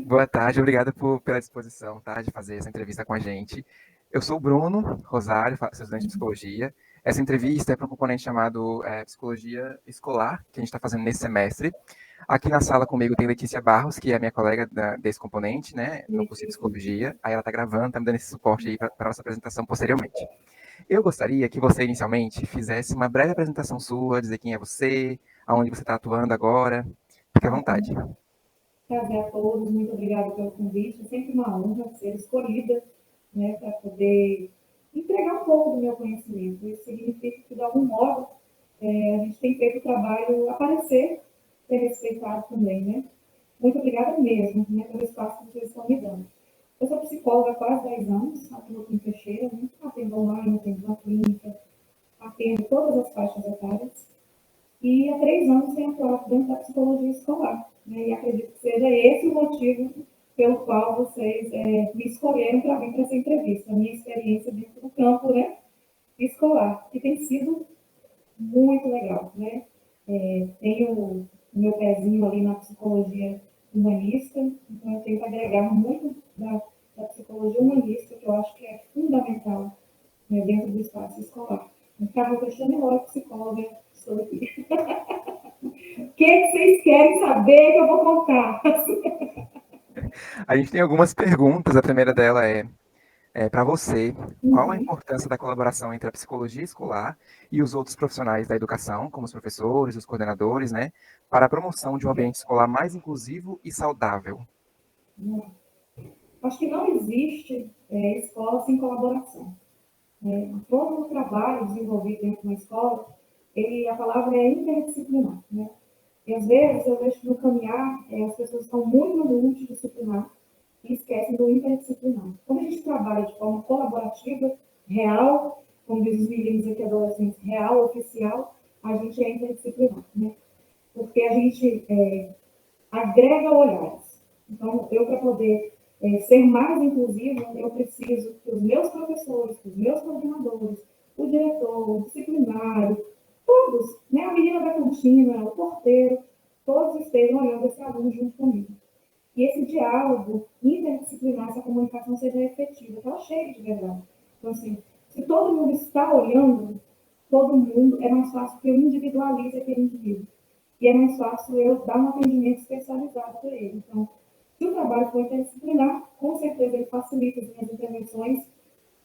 Boa tarde, obrigado pela disposição, tá, de fazer essa entrevista com a gente. Eu sou o Bruno Rosário, sou estudante de psicologia. Essa entrevista é para um componente chamado Psicologia Escolar, que a gente está fazendo nesse semestre. Aqui na sala comigo tem Letícia Barros, que é minha colega desse componente, né, no curso de psicologia. Aí ela está gravando, está me dando esse suporte aí para a nossa apresentação posteriormente. Eu gostaria que você, inicialmente, fizesse uma breve apresentação sua, dizer quem é você, aonde você está atuando agora. Fique à vontade. Prazer a todos, muito obrigada pelo convite. É sempre uma honra ser escolhida, né, para poder entregar um pouco do meu conhecimento. Isso significa que, de algum modo, a gente tem feito o trabalho aparecer, ser respeitado também, né? Muito obrigada mesmo, né, pelo espaço que vocês estão me dando. Eu sou psicóloga há quase 10 anos, atuo aqui em Teixeira, né? Atendo online, atendo na clínica, atendo todas as faixas etárias. E há 3 anos tenho atuado dentro da psicologia escolar, né? E acredito que seja esse o motivo pelo qual vocês me escolheram para vir para essa entrevista, a minha experiência dentro do campo, né, escolar, que tem sido muito legal, né? Tenho o meu pezinho ali na psicologia humanista, então eu tento agregar muito da psicologia humanista, que eu acho que é fundamental, né, dentro do espaço escolar. Acabo fechando agora psicóloga, estou aqui. O que vocês querem saber que eu vou contar? A gente tem algumas perguntas. A primeira dela é para você, qual a Uhum. importância da colaboração entre a psicologia escolar e os outros profissionais da educação, como os professores, os coordenadores, né, para a promoção de um ambiente escolar mais inclusivo e saudável? Acho que não existe escola sem colaboração. Todo o trabalho desenvolvido dentro de uma escola, a palavra é interdisciplinar, né? E às vezes eu vejo que no caminhar as pessoas estão muito no multidisciplinar e esquecem do interdisciplinar. Quando a gente trabalha de forma colaborativa, real, como diz os meninos aqui adolescentes, real, oficial, a gente é interdisciplinar, né? Porque a gente agrega olhares. Então, eu, para poder ser mais inclusiva, eu preciso que os meus professores, que os meus coordenadores, o diretor, o disciplinário, todos, né, a menina da cantina, o porteiro, todos estejam olhando esse aluno junto comigo. E esse diálogo interdisciplinar, essa comunicação seja efetiva, que ela chegue de verdade. Então, assim, se todo mundo está olhando, todo mundo, é mais fácil que eu individualize aquele indivíduo. E é mais fácil eu dar um atendimento especializado para ele. Então, se o trabalho for interdisciplinar, com certeza ele facilita as minhas intervenções,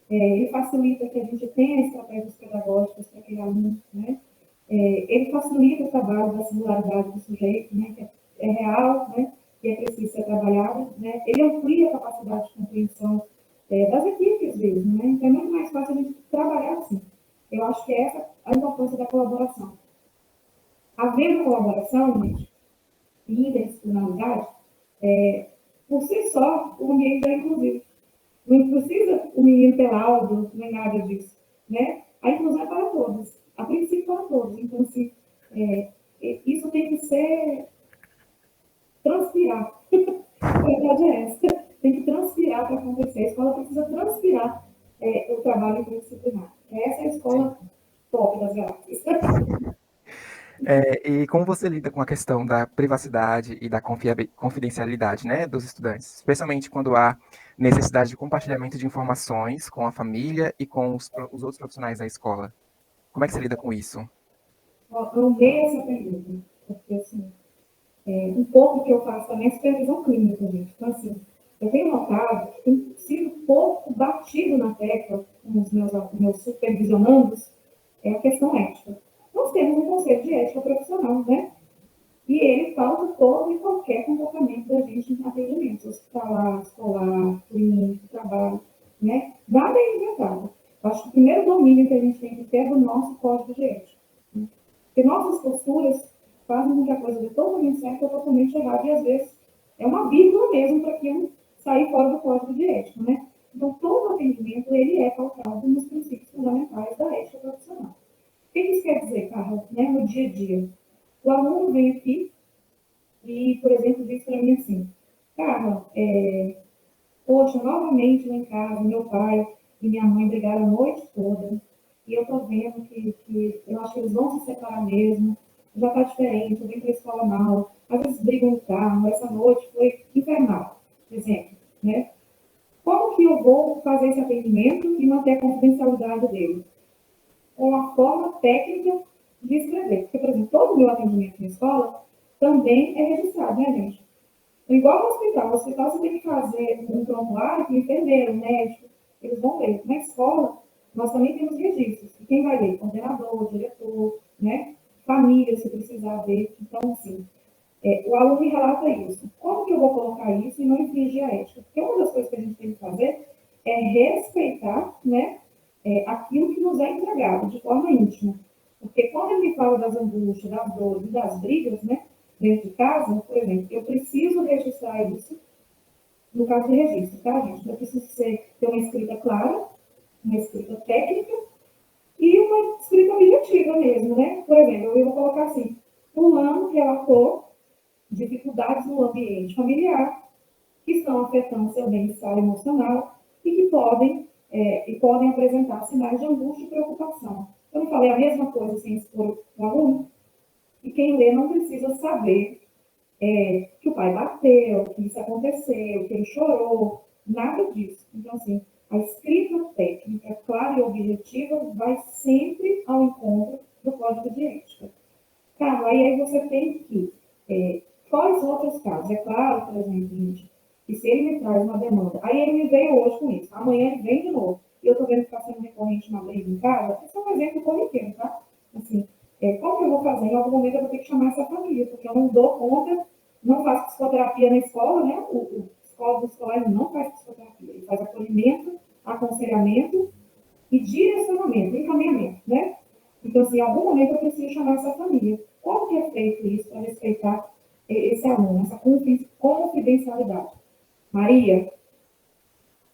ele facilita que a gente tenha estratégias pedagógicas para aquele aluno, né? Ele facilita o trabalho da singularidade do sujeito, né, que é real, né, e é preciso ser trabalhado, né? Ele amplia a capacidade de compreensão das equipes mesmo, né? Então é muito mais fácil a gente trabalhar assim. Eu acho que essa é a importância da colaboração. Havendo colaboração, gente, e interdisciplinaridade, por si só, o ambiente é inclusivo. Não precisa o menino ter laudo, nem nada disso, né? A inclusão é para todos, a princípio para todos. Então, assim, isso tem que ser transpirar. A verdade é essa. Tem que transpirar para acontecer. A escola precisa transpirar o trabalho interdisciplinar. Essa é a Sim. escola top das galáxias. E como você lida com a questão da privacidade e da confidencialidade, né, dos estudantes, especialmente quando há necessidade de compartilhamento de informações com a família e com os outros profissionais da escola? Como é que você lida com isso? Eu amei essa pergunta, porque, assim, um pouco que eu faço também é supervisão clínica, gente. Então, assim, eu tenho notado que tem sido pouco batido na tecla com os meus supervisionandos a questão ética. Nós temos um conceito de ética profissional, né? E ele pauta todo e qualquer comportamento da gente em atendimento hospitalar, escolar, clínico, trabalho, né? Nada é inventado. Eu acho que o primeiro domínio que a gente tem que ter é do nosso código de ética. Né? Porque nossas posturas fazem com que a coisa dê totalmente certo ou totalmente errado, e às vezes é uma vírgula mesmo para aquilo sair fora do código de ética, né? Então, todo atendimento, ele é pautado nos princípios fundamentais da ética profissional. O que isso quer dizer, Carla, né, no dia a dia? O aluno vem aqui e, por exemplo, diz para mim assim, Carla, poxa, novamente lá em casa, meu pai e minha mãe brigaram a noite toda, e eu tô vendo que eu acho que eles vão se separar mesmo, já tá diferente, eu vim para a escola mal, às vezes brigam no carro, essa noite foi a confidencialidade dele? Com a forma técnica de escrever. Porque, por exemplo, todo o meu atendimento na escola também é registrado, né, gente? Igual no hospital você tem que fazer um prontuário que o enfermeiro, o médico, eles vão ler. Na escola, nós também temos registros. E quem vai ler? Coordenador, diretor, né? Família, se precisar ver. Então, assim, o aluno me relata isso. Como que eu vou colocar isso e não infringir a ética? Porque uma das coisas que a gente tem que fazer é respeitar, né, aquilo que nos é entregado de forma íntima. Porque quando ele me fala das angústias, das dores e das brigas, né, dentro de casa, por exemplo, eu preciso registrar isso, no caso de registro, tá, gente? Eu preciso ter uma escrita clara, uma escrita técnica e uma escrita objetiva mesmo, né? Por exemplo, eu vou colocar assim, fulano relatou dificuldades no ambiente familiar que estão afetando seu bem-estar emocional e que podem apresentar sinais de angústia e preocupação. Eu não falei a mesma coisa sem expor o aluno? E quem lê não precisa saber que o pai bateu, que isso aconteceu, que ele chorou, nada disso. Então, assim, a escrita técnica clara e objetiva vai sempre ao encontro do código de ética. Tá, aí você tem que quais outros casos? É claro, por exemplo, gente, que se ele me traz uma demanda, aí ele me veio hoje com isso, amanhã ele vem de novo, e eu estou vendo que está sendo recorrente uma briga em casa, isso é um exemplo corriqueiro, tá? Assim, como que eu vou fazer? Em algum momento eu vou ter que chamar essa família, porque eu não dou conta, não faço psicoterapia na escola, né? O psicólogo escolar ele não faz psicoterapia, ele faz acolhimento, aconselhamento e direcionamento, encaminhamento, né? Então, assim, em algum momento eu preciso chamar essa família. Como que é feito isso para respeitar esse aluno, essa confidencialidade? Maria,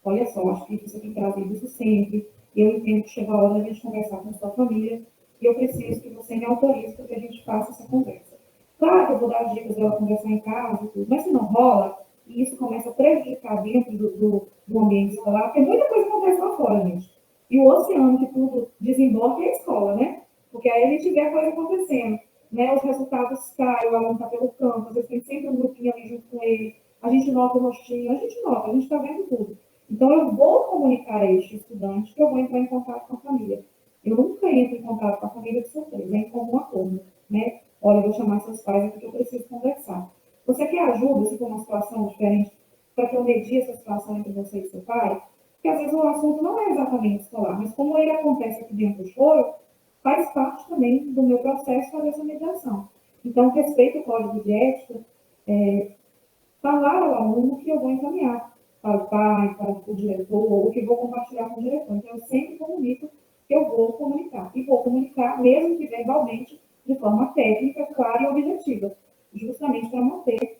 olha só, acho que você tem trazido isso sempre. Eu entendo que chegou a hora da gente conversar com a sua família e eu preciso que você me autorize para que a gente faça essa conversa. Claro que eu vou dar as dicas dela conversar em casa e tudo, mas se não rola, e isso começa a prejudicar dentro do ambiente escolar, porque muita coisa acontece lá fora, gente. E o oceano que tudo desemboca é a escola, né? Porque aí a gente vê a coisa acontecendo, né? Os resultados caem, o aluno está pelo campo, às vezes tem sempre um grupinho ali junto com ele, a gente nota o rostinho, a gente está vendo tudo. Então, eu vou comunicar a este estudante que eu vou entrar em contato com a família. Eu nunca entro em contato com a família de surpresa, é em comum acordo, né? Olha, eu vou chamar seus pais aqui que eu preciso conversar. Você quer ajuda, se for uma situação diferente, para que eu medie essa situação entre você e seu pai? Porque às vezes o assunto não é exatamente escolar, mas como ele acontece aqui dentro do choro, faz parte também do meu processo fazer essa mediação. Então, respeito o código de ética, falar ao aluno que eu vou encaminhar para o pai, para o diretor, ou que vou compartilhar com o diretor. Então, eu sempre comunico que eu vou comunicar. E vou comunicar, mesmo que verbalmente, de forma técnica, clara e objetiva, justamente para manter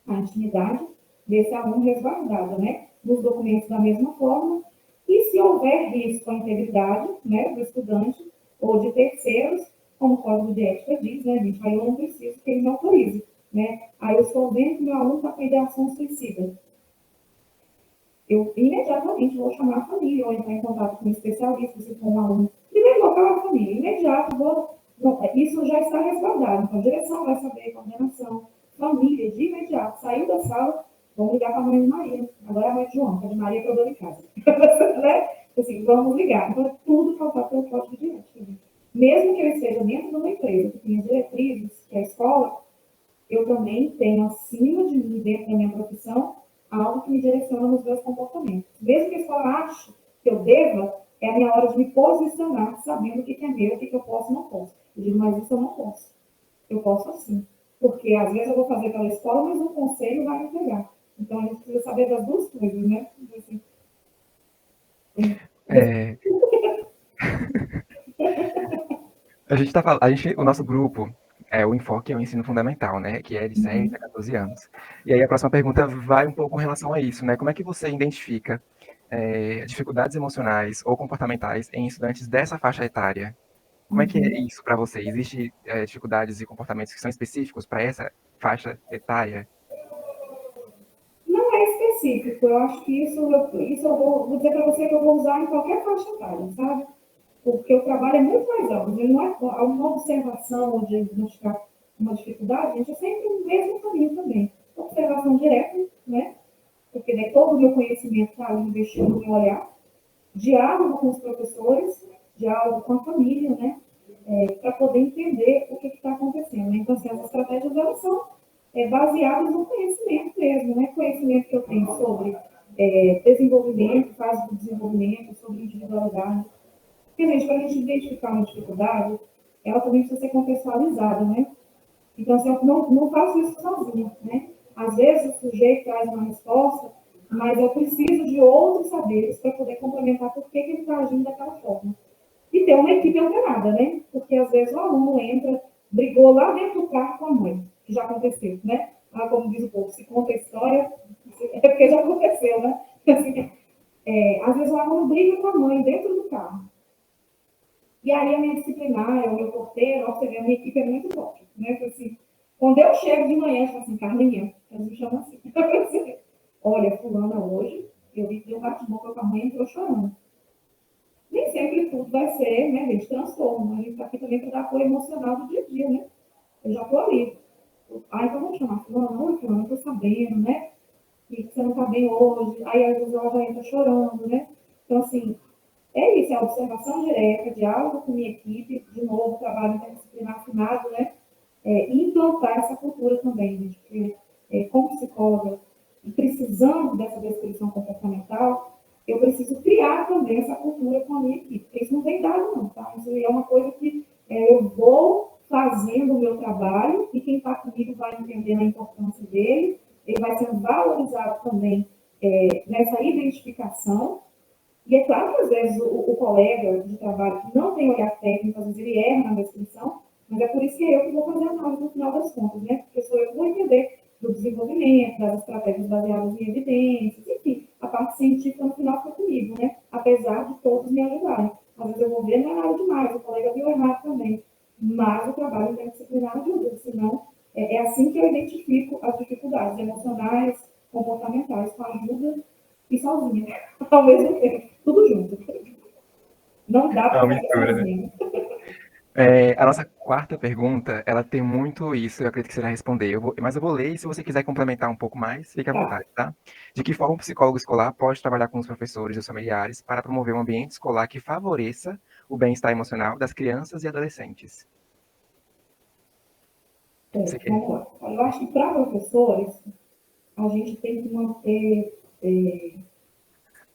a intimidade desse aluno resguardada, né? Nos documentos da mesma forma. E se houver risco à integridade, né, do estudante ou de terceiros, como o Código de Ética diz, né, gente, aí eu não preciso que ele me autorize, né? Aí eu estou vendo que meu aluno está com ideação suicida. Eu imediatamente vou chamar a família, ou entrar em contato com um especialista, se for um aluno. Primeiro local, a família. Imediato, isso já está resguardado. Então, a direção vai saber, coordenação, família, de imediato. Saiu da sala, vamos ligar para a mãe de Maria. Agora é a mãe de João, que é de Maria que eu dou em casa. Né? Assim, vamos ligar. Então, é tudo pautado pelo código de ética. Mesmo que eu esteja dentro de uma empresa que tenha diretrizes, que é a escola, eu também tenho acima de mim, dentro da minha profissão, algo que me direciona nos meus comportamentos. Mesmo que a escola ache que eu deva, é a minha hora de me posicionar, sabendo o que é meu, o que eu posso e não posso. Eu digo, mas isso eu não posso. Eu posso assim. Porque às vezes eu vou fazer pela escola, mas um conselho vai me pegar. Então a gente precisa saber das duas coisas, né? Assim, É, o nosso grupo, o enfoque é o ensino fundamental, né, que é de 6 a 14 anos. E aí a próxima pergunta vai um pouco com relação a isso, né, como é que você identifica dificuldades emocionais ou comportamentais em estudantes dessa faixa etária? Como é que é isso para você? Existem dificuldades e comportamentos que são específicos para essa faixa etária? não é específico. Eu acho que isso eu vou dizer para você que eu vou usar em qualquer faixa etária, sabe? Porque o trabalho é muito mais amplo. Ele não é uma observação ou diagnosticar uma dificuldade, a gente é sempre o mesmo caminho também. Observação direta, né? Porque daí todo o meu conhecimento está ali investido no meu olhar. diálogo com os professores, diálogo com a família, né? Para poder entender o que está acontecendo. Né? Então, assim, as estratégias, elas são baseadas no conhecimento mesmo, né? Conhecimento que eu tenho sobre desenvolvimento, fase do desenvolvimento, sobre individualidade. Porque, gente, para a gente identificar uma dificuldade, ela também precisa ser contextualizada, né? Então, assim, eu não faço isso sozinha, né? Às vezes o sujeito traz uma resposta, mas eu preciso de outros saberes para poder complementar por que ele está agindo daquela forma. E ter uma equipe antenada, né? Porque às vezes o aluno entra, brigou lá dentro do carro com a mãe, que já aconteceu, né? Ah, como diz o povo, se conta a história, é porque já aconteceu, né? Assim, às vezes o aluno briga com a mãe dentro do carro. E aí a minha disciplinar, o meu porteiro, você vê, a minha equipe é muito forte, né? Assim, quando eu chego de manhã, eu falo assim, Carlinha, eles me chamam assim. Olha, fulana hoje, eu vi que deu bate-boca com a mãe e entrou chorando. Nem sempre tudo vai ser, né, gente, transtorno. A gente está aqui também para dar apoio emocional do dia a dia, né? Eu já estou ali. Ah, então vamos chamar fulana, oi, fulana, eu estou sabendo, né? Que você não está bem hoje. Aí às vezes ela já entra chorando, né? Então, assim, é isso, é a observação direta, diálogo com minha equipe, de novo, trabalho interdisciplinar afinado, né? E implantar essa cultura também, gente, porque como psicóloga, e precisando dessa descrição comportamental, eu preciso criar também essa cultura com a minha equipe, porque isso não vem dado não, tá? Isso é uma coisa que eu vou fazendo o meu trabalho e quem está comigo vai entendendo a importância dele, ele vai sendo valorizado também nessa identificação. E é claro que às vezes o colega de trabalho que não tem olhar técnico, às vezes ele erra na descrição, mas é por isso que é eu que vou fazer a análise no final das contas, né? Porque sou eu que vou entender do desenvolvimento, das estratégias baseadas em evidências, enfim, a parte científica no final fica comigo, né? Apesar de todos me ajudarem. Às vezes eu vou ver, não é nada demais, o colega viu errado também, mas o trabalho interdisciplinar ajuda, senão é assim que eu identifico as dificuldades emocionais, comportamentais, com a ajuda e sozinha, ao mesmo tempo, tudo junto. Não dá É uma para fazer mistura, né? sozinho. A nossa quarta pergunta, ela tem muito isso, eu acredito que você já respondeu, mas eu vou ler e se você quiser complementar um pouco mais, fique à Tá. vontade, tá? De que forma o psicólogo escolar pode trabalhar com os professores e os familiares para promover um ambiente escolar que favoreça o bem-estar emocional das crianças e adolescentes? Você quer? Vamos lá. Eu acho que para professores, a gente tem que manter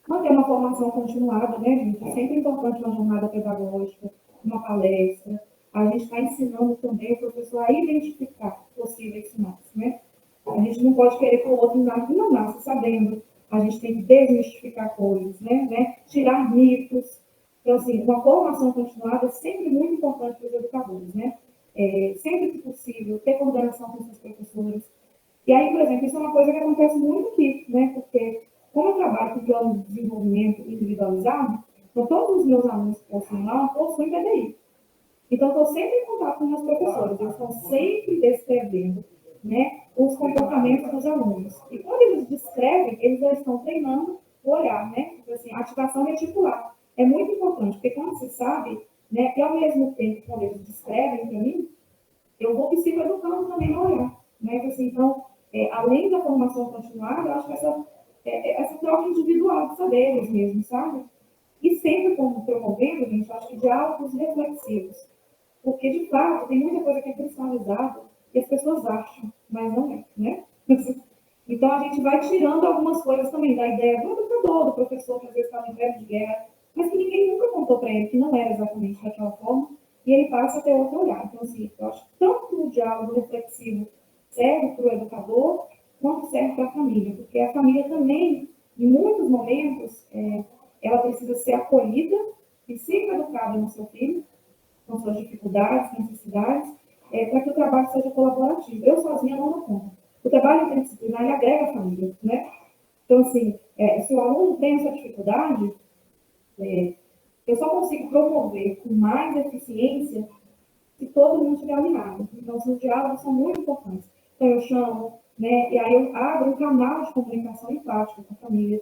uma formação continuada, né, gente? É sempre importante uma jornada pedagógica, uma palestra. A gente está ensinando também o professor a identificar possíveis sinais, né? A gente não pode querer que o outro não nasce sabendo. A gente tem que desmistificar coisas, né? Tirar mitos. Então, assim, uma formação continuada é sempre muito importante para os educadores, né? Sempre que possível, ter coordenação com os seus professores. E aí, por exemplo, isso é uma coisa que acontece muito aqui, né? Porque, como eu trabalho com plano de desenvolvimento individualizado, então todos os meus alunos que possuem lá possuem PDI. Então, estou sempre em contato com meus professores, eles estão sempre descrevendo, né, os comportamentos dos alunos. E quando eles descrevem, eles já estão treinando o olhar, né? Então, assim, ativação reticular. É muito importante, porque quando se sabe, né, e ao mesmo tempo, quando eles descrevem para mim, eu vou psicoeducando também no olhar. Né? Assim, então, além da formação continuada, eu acho que essa troca individual de saberes mesmo, sabe? E sempre como promovendo, gente, eu acho que diálogos reflexivos. Porque, de fato, tem muita coisa que é cristalizada e as pessoas acham, mas não é, né? Então, a gente vai tirando algumas coisas também da ideia do educador, do professor, que às vezes está em pé de guerra, mas que ninguém nunca contou para ele que não era exatamente daquela forma, e ele passa a ter outro olhar. Então, assim, eu acho que tanto o diálogo reflexivo serve para o educador, quanto serve para a família, porque a família também, em muitos momentos, ela precisa ser acolhida e psicoeducada no seu filho, com suas dificuldades, necessidades, para que o trabalho seja colaborativo. Eu sozinha não dou conta. O trabalho interdisciplinar ele agrega a família, né? Então, assim, se o aluno tem essa dificuldade, eu só consigo promover com mais eficiência se todo mundo estiver alinhado. Então, os diálogos são muito importantes. Então, eu chamo, né, e aí eu abro um canal de comunicação empática com a família,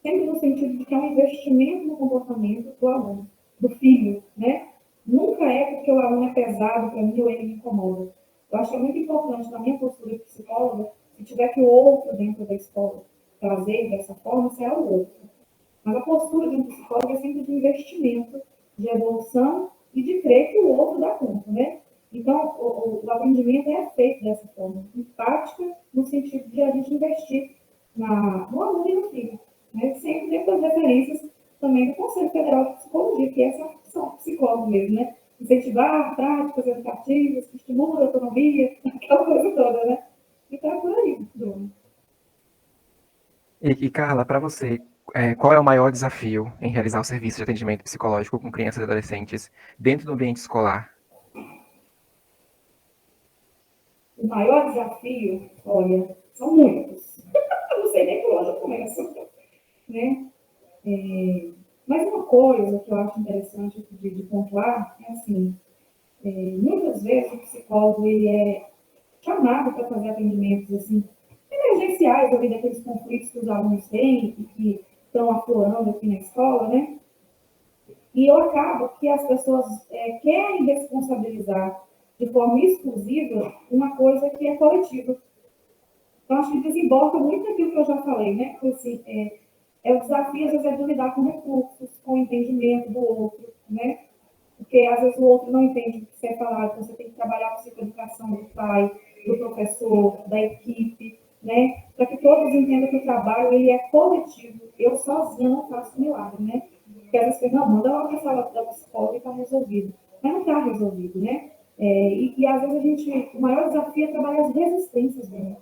sempre no sentido de que é um investimento no comportamento do aluno, do filho, né? Nunca é porque o aluno é pesado para mim ou ele me incomoda. Eu acho que é muito importante, na minha postura de psicóloga, se tiver que o outro dentro da escola trazer dessa forma, será o outro. Mas a postura de um psicólogo é sempre de investimento, de evolução e de crer que o outro dá conta, né? Então, o atendimento é feito dessa forma, empática, no sentido de a gente investir no aluno e no filho, né? Sempre dentro das referências também do Conselho Federal de Psicologia, que é essa função psicólogo mesmo, né? Incentivar práticas educativas, que estimulam a autonomia, aquela coisa toda, né? Então é por aí, Bruno. E Carla, para você, qual é o maior desafio em realizar o serviço de atendimento psicológico com crianças e adolescentes dentro do ambiente escolar? O maior desafio, olha, são muitos. Eu não sei nem por onde eu começo, né? Mas uma coisa que eu acho interessante de pontuar é assim, muitas vezes o psicólogo ele é chamado para fazer atendimentos assim, emergenciais, devido àqueles conflitos que os alunos têm e que estão aflorando aqui na escola, né? E eu acabo que as pessoas querem responsabilizar de forma exclusiva uma coisa que é coletiva. Então, acho que desemboca muito naquilo que eu já falei, né? Porque, assim, o desafio, às vezes, é de lidar com recursos, com o entendimento do outro, né? Porque, às vezes, o outro não entende o que você é falado, então você tem que trabalhar a psicoeducação do pai, do professor, da equipe, né? Para que todos entendam que o trabalho, ele é coletivo. Eu sozinha não faço milagre, né? Porque, às vezes, não, manda lá para a sala da psicóloga e está resolvido. Mas não está resolvido, né? Às vezes, o maior desafio é trabalhar as resistências, né?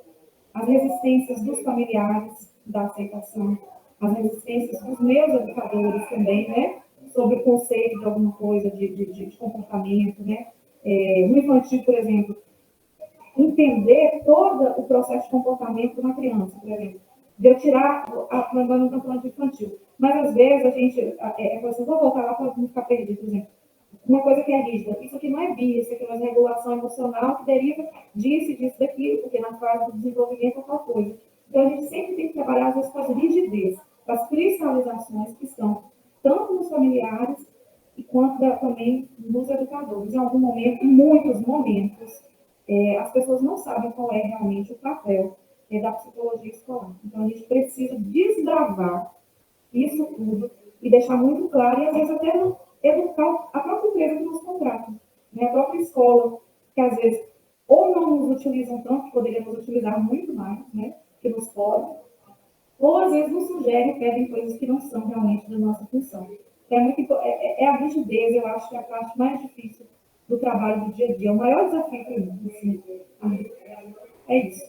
As resistências dos familiares da aceitação, as resistências dos meus educadores também, né? Sobre o conceito de alguma coisa de comportamento, né? No infantil, por exemplo, entender todo o processo de comportamento de uma criança, por exemplo. De eu tirar, nós não estamos falando de infantil, mas às vezes a gente, assim, vou voltar lá para não ficar perdido, por exemplo. Uma coisa que é rígida, isso aqui não é BIA, isso aqui não é regulação emocional que deriva disso, disso, daquilo, porque na fase do desenvolvimento é tal coisa. Então, a gente sempre tem que trabalhar, às vezes, com as rigidez, com as cristalizações que estão tanto nos familiares e quanto também nos educadores. Em algum momento, em muitos momentos, as pessoas não sabem qual é realmente o papel da psicologia escolar. Então, a gente precisa desbravar isso tudo e deixar muito claro, e às vezes até educar a própria empresa que nos contrata, né? A própria escola, que às vezes ou não nos utilizam tanto, que poderíamos utilizar muito mais, né? Que nos podem, ou às vezes nos sugerem, pedem coisas que não são realmente da nossa função. Então, é a rigidez, eu acho que é a parte mais difícil do trabalho do dia a dia. É o maior desafio para mim. Assim, é isso.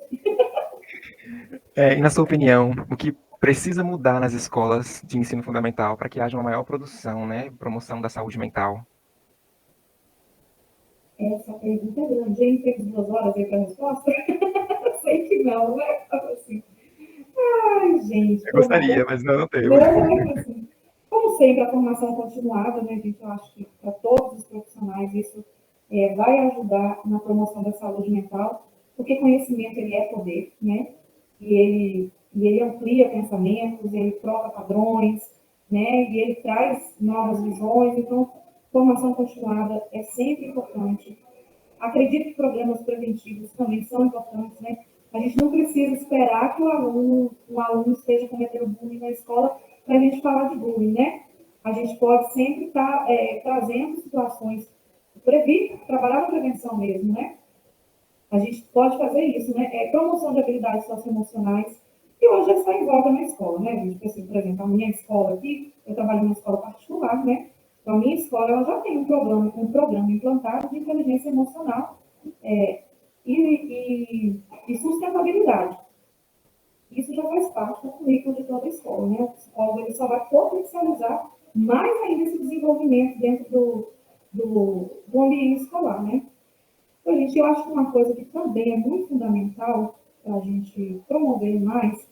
E na sua opinião, o que precisa mudar nas escolas de ensino fundamental para que haja uma maior produção, né, promoção da saúde mental? Essa pergunta é grande. Ele fez 2 horas aí para a resposta? Eu sei que não, né? Assim, ai, gente, Eu pelo amor de gostaria, Deus. mas não temos. Não, assim, como sempre, a formação continuada, né, gente? Eu acho que para todos os profissionais isso vai ajudar na promoção da saúde mental, porque conhecimento ele é poder, né? E ele amplia pensamentos, ele troca padrões, né? E ele traz novas visões. Então, formação continuada é sempre importante. Acredito que programas preventivos também são importantes, né? A gente não precisa esperar que um aluno esteja cometendo bullying na escola para a gente falar de bullying, né? A gente pode sempre estar trazendo situações, trabalhar na prevenção mesmo, né? A gente pode fazer isso, né? Promoção de habilidades socioemocionais, que hoje está em voga na escola, né, gente? Assim, por exemplo, a minha escola aqui, eu trabalho em uma escola particular, né? Então, a minha escola ela já tem um programa implantado de inteligência emocional e sustentabilidade. Isso já faz parte do currículo de toda a escola, né? O psicólogo ele só vai potencializar mais ainda esse desenvolvimento dentro do ambiente escolar, né? Então, gente, eu acho que uma coisa que também é muito fundamental para a gente promover mais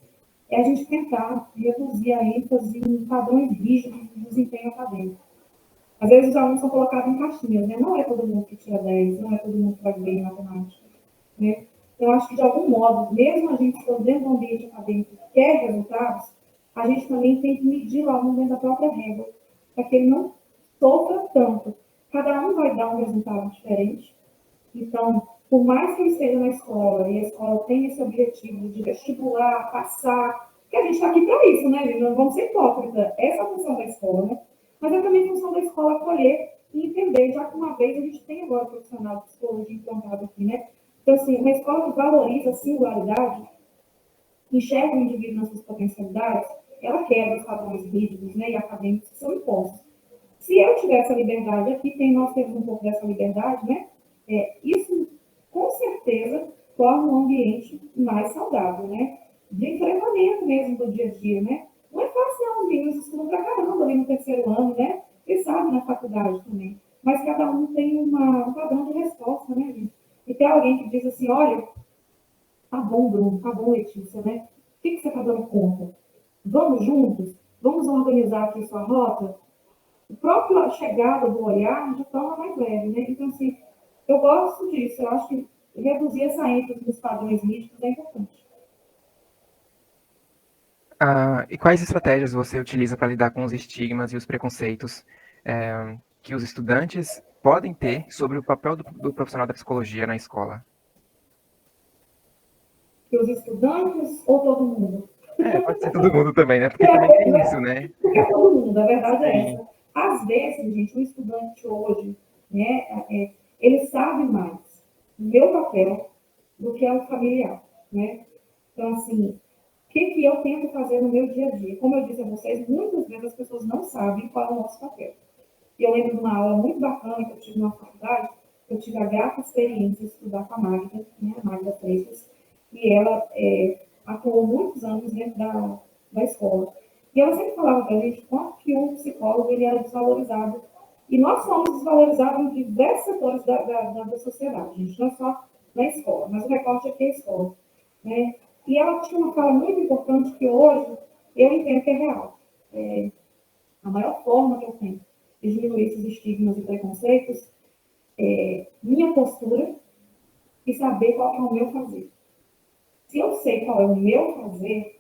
é a gente tentar reduzir a ênfase em padrões rígidos de desempenho acadêmico. Às vezes os alunos são colocados em caixinhas, né? Não é todo mundo que tira 10, não é todo mundo que vai bem em matemática, né? Então, acho que de algum modo, mesmo a gente estando dentro do ambiente acadêmico que quer resultados, a gente também tem que medir o aluno dentro da própria régua, para que ele não sofra tanto. Cada um vai dar um resultado diferente, então, por mais que eu esteja na escola e a escola tenha esse objetivo de vestibular, passar, Porque a gente está aqui para isso, né, gente? Não vamos ser hipócritas. Essa é a função da escola, né? Mas é também a função da escola acolher e entender, já que uma vez a gente tem agora profissional de psicologia implantado aqui, né? Então, assim, uma escola que valoriza a singularidade, enxerga o indivíduo nas suas potencialidades, ela quebra os padrões rígidos, né, e acadêmicos que são impostos. Se eu tiver essa liberdade aqui, nós temos um pouco dessa liberdade, né? Isso, com certeza, torna um ambiente mais saudável, né? De enfrentamento mesmo do dia a dia, né? Não é fácil, não, os meninos estudam pra caramba ali no terceiro ano, né? Eles sabem na faculdade também. Mas cada um tem um padrão de resposta, né, gente? E tem alguém que diz assim, olha, tá bom, Bruno, tá bom, Letícia, né? O que você está dando conta? Vamos juntos? Vamos organizar aqui sua rota? A própria chegada do olhar já torna mais leve, né? Então, assim, eu gosto disso. Eu acho que reduzir essa ênfase dos padrões rígidos é importante. E quais estratégias você utiliza para lidar com os estigmas e os preconceitos que os estudantes podem ter sobre o papel do profissional da psicologia na escola? Que os estudantes ou todo mundo? Pode ser todo mundo também, né? Porque também tem isso, né? Porque é todo mundo, a verdade é Sim. essa. Às vezes, gente, o estudante hoje, né, ele sabe mais o meu papel do que é o familiar, né? Então, assim, o que eu tento fazer no meu dia a dia? Como eu disse a vocês, muitas vezes as pessoas não sabem qual é o nosso papel. E eu lembro de uma aula muito bacana que eu tive na faculdade, eu tive a grata experiência de estudar com a Magda, né, a Magda Freitas, e ela atuou muitos anos dentro da escola. E ela sempre falava para a gente quanto que um psicólogo ele era desvalorizado. E nós somos desvalorizados em diversos setores da sociedade, gente, não só na escola, mas o recorte aqui é a escola. Né? E ela tinha uma fala muito importante que hoje eu entendo que é real. A maior forma que eu tenho de diminuir esses estigmas e preconceitos é minha postura e saber qual é o meu fazer. Se eu sei qual é o meu fazer,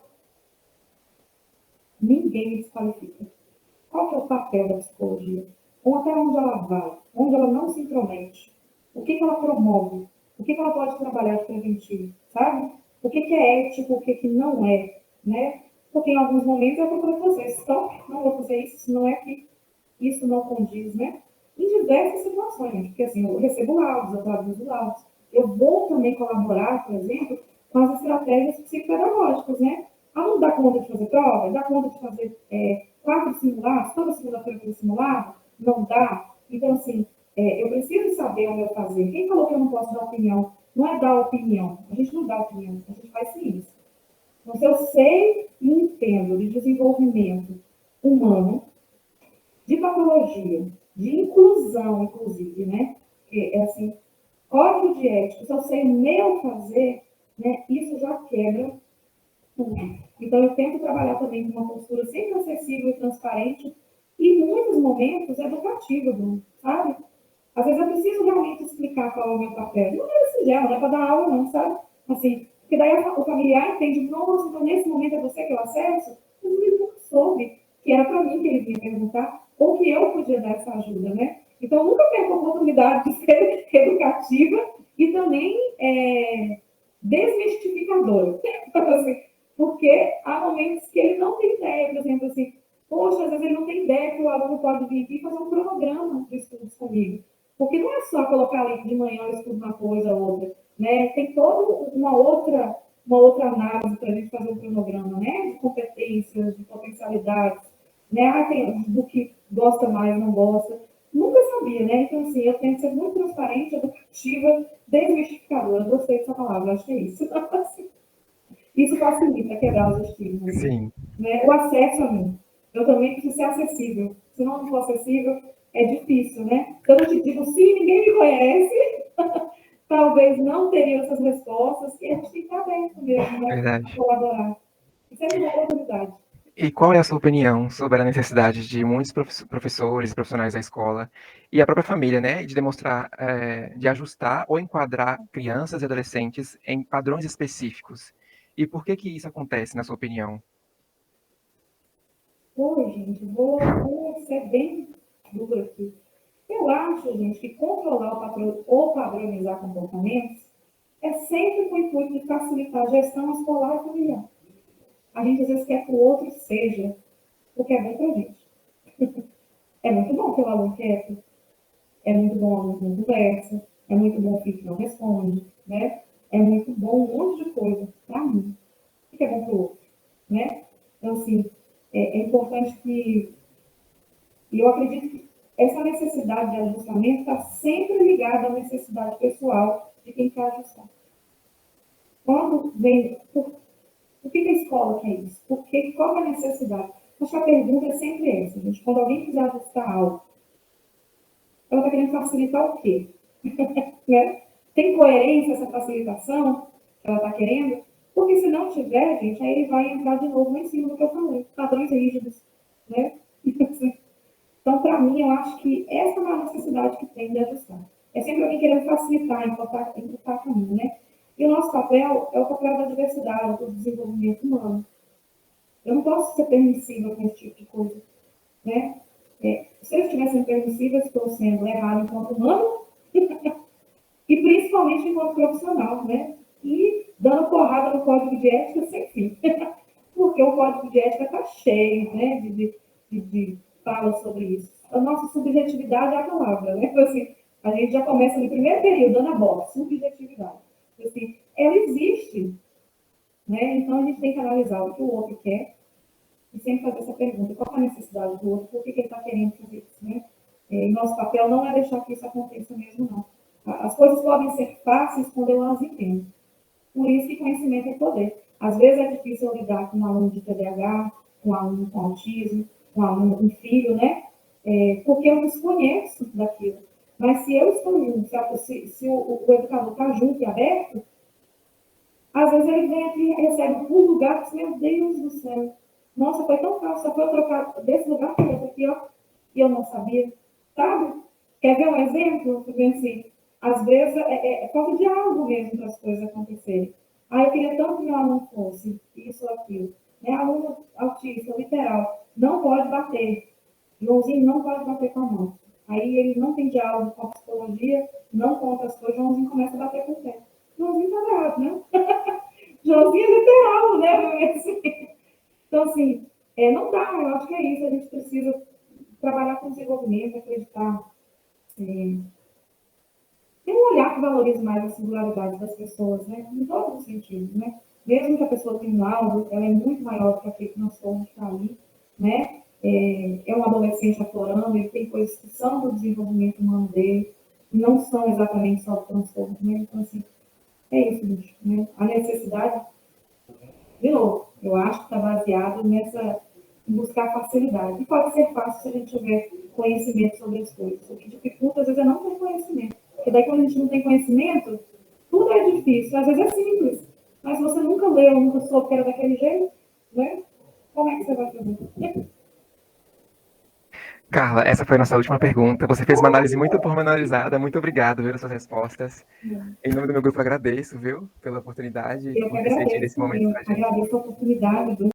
ninguém me desqualifica. Qual que é o papel da psicologia? Ou até onde ela vai? Onde ela não se intromete? O que ela promove? O que ela pode trabalhar de preventivo? Sabe? O que é ético, o que não é, né? Porque em alguns momentos eu vou fazer, stop, não vou fazer isso, isso não é aqui, isso não condiz, né? Em diversas situações, porque assim, eu recebo laudos, eu traduzo laudos. Eu vou também colaborar, por exemplo, com as estratégias psicopedagógicas, né? Não dá conta de fazer prova, dá conta de fazer 4 simulados, toda segunda-feira tem simulado, não dá. Então, assim, eu preciso saber o meu fazer. Quem falou que eu não posso dar opinião? Não é dar opinião. A gente não dá opinião, a gente faz ciência. Então, se eu sei e entendo de desenvolvimento humano, de patologia, de inclusão, inclusive, né? Que é assim, código de ética, se eu sei o meu fazer, né? Isso já quebra tudo. Então, eu tento trabalhar também com uma postura sempre acessível e transparente e, em muitos momentos, educativa, Bruno, sabe? Às vezes eu preciso realmente explicar qual é o meu papel. Não é singelo, não é para dar aula, não, sabe? Assim, porque daí o familiar entende, nossa, então nesse momento é você que eu acesso? Mas ele nunca soube que era para mim que ele vinha perguntar, ou que eu podia dar essa ajuda, né? Então, eu nunca perco a oportunidade de ser educativa e também desmistificadora. Assim, porque há momentos que ele não tem ideia, por exemplo, assim, poxa, às vezes ele não tem ideia que o aluno pode vir aqui e fazer um cronograma de estudos comigo. Porque não é só colocar ali de manhã eu estudo uma coisa ou outra, né? Tem toda uma outra análise para a gente fazer um cronograma, né? De competências, de potencialidades, né? Tem do que gosta mais, não gosta. Nunca sabia, né? Então, assim, eu tento ser muito transparente, educativa, desmistificadora. Gostei dessa palavra, acho que é isso. Isso facilita quebrar os estigmas. Sim. Né? O acesso a mim. Eu também preciso ser acessível. Se não for acessível, é difícil, né? Então, eu te digo, se ninguém me conhece, talvez não teria essas respostas, e a gente tem que estar aberto mesmo, né? A Verdade. colaborar. Isso é uma oportunidade. E qual é a sua opinião sobre a necessidade de muitos professores e profissionais da escola e a própria família, né, de demonstrar, de ajustar ou enquadrar crianças e adolescentes em padrões específicos? E por que que isso acontece, na sua opinião? Pô, gente, vou ser bem dura aqui. Eu acho, gente, que controlar o padrão ou padronizar comportamentos é sempre com o intuito de facilitar a gestão escolar e familiar. a gente às vezes quer que o outro seja o que é bom para a gente. É muito bom ter o aluno quieto, é muito bom o aluno que não conversa, é muito bom o filho que não responde, né? É muito bom um monte de coisa para mim, o que é bom para o outro, né? Então, assim, é importante que, e eu acredito que essa necessidade de ajustamento está sempre ligada à necessidade pessoal de quem quer ajustar. Quando vem, por que a escola quer isso? Qual é a necessidade? Acho que a pergunta é sempre essa, gente. Quando alguém quiser ajustar algo, ela está querendo facilitar o quê? Né? Tem coerência essa facilitação que ela está querendo? Porque se não tiver, gente, aí ele vai entrar de novo lá em cima do que eu falei, padrões rígidos, né? Então, para mim, eu acho que essa é uma necessidade que tem de ajustar. É sempre alguém querendo facilitar, encurtar caminho, né? E o nosso papel é o papel da diversidade, do desenvolvimento humano. Eu não posso ser permissiva com esse tipo de coisa, né? Se eu estivesse sendo permissiva, eu estou sendo errado enquanto humano e principalmente enquanto profissional, né? E dando porrada no código de ética sem fim. Porque o código de ética está cheio, né? De fala sobre isso. A nossa subjetividade é a palavra, né? Então, assim, a gente já começa no primeiro período, dando a bola, subjetividade. Então, assim, ela existe, né? Então a gente tem que analisar o que o outro quer e sempre fazer essa pergunta: qual é a necessidade do outro? Por que ele está querendo fazer isso, né? E nosso papel não é deixar que isso aconteça mesmo, não. As coisas podem ser fáceis quando eu as entendo. Por isso que conhecimento é poder. Às vezes é difícil eu lidar com um aluno de TDAH, com um aluno com autismo, com um aluno com filho, né? Porque eu desconheço daquilo. Mas se eu estou junto, se o educador está junto e aberto, às vezes ele vem aqui e recebe um lugar e diz: meu Deus do céu, nossa, foi tão fácil, só foi eu trocar desse lugar para outro aqui, ó, e eu não sabia, sabe? Quer ver um exemplo? Assim, às vezes falta de algo mesmo para as coisas acontecerem. Ah, eu queria tanto que meu aluno fosse isso ou aquilo. Né? Aluno autista, literal, não pode bater. Joãozinho não pode bater com a mão. Aí ele não tem diálogo com a psicologia, não conta as coisas, Joãozinho começa a bater com o pé. Joãozinho tá errado, né? Joãozinho é literal, né? Então, assim, não dá, eu acho que é isso, a gente precisa trabalhar com desenvolvimento, acreditar, ter um olhar que valorize mais a singularidade das pessoas, né? Em todos os sentidos, né? Mesmo que a pessoa tenha um laudo, ela é muito maior do que aquele que nós somos que está ali, né? É um adolescente aflorando, ele tem coisas que são do desenvolvimento humano dele, não são exatamente só transtornos, né? Então, assim, é isso, bicho, né? A necessidade, de novo, eu acho que está baseado em buscar facilidade. E pode ser fácil se a gente tiver conhecimento sobre as coisas. O que dificulta, às vezes, é não ter conhecimento. Porque daí, quando a gente não tem conhecimento, tudo é difícil. Às vezes é simples. Mas se você nunca leu, nunca soube que era daquele jeito, né? Como é que você vai fazer? Carla, essa foi a nossa última pergunta. Você fez uma análise muito pormenorizada. Muito obrigado pelas suas respostas. Em nome do meu grupo, agradeço, viu, pela oportunidade Eu que por ter cedido agradeço esse momento também. para a gente. Agradeço a oportunidade.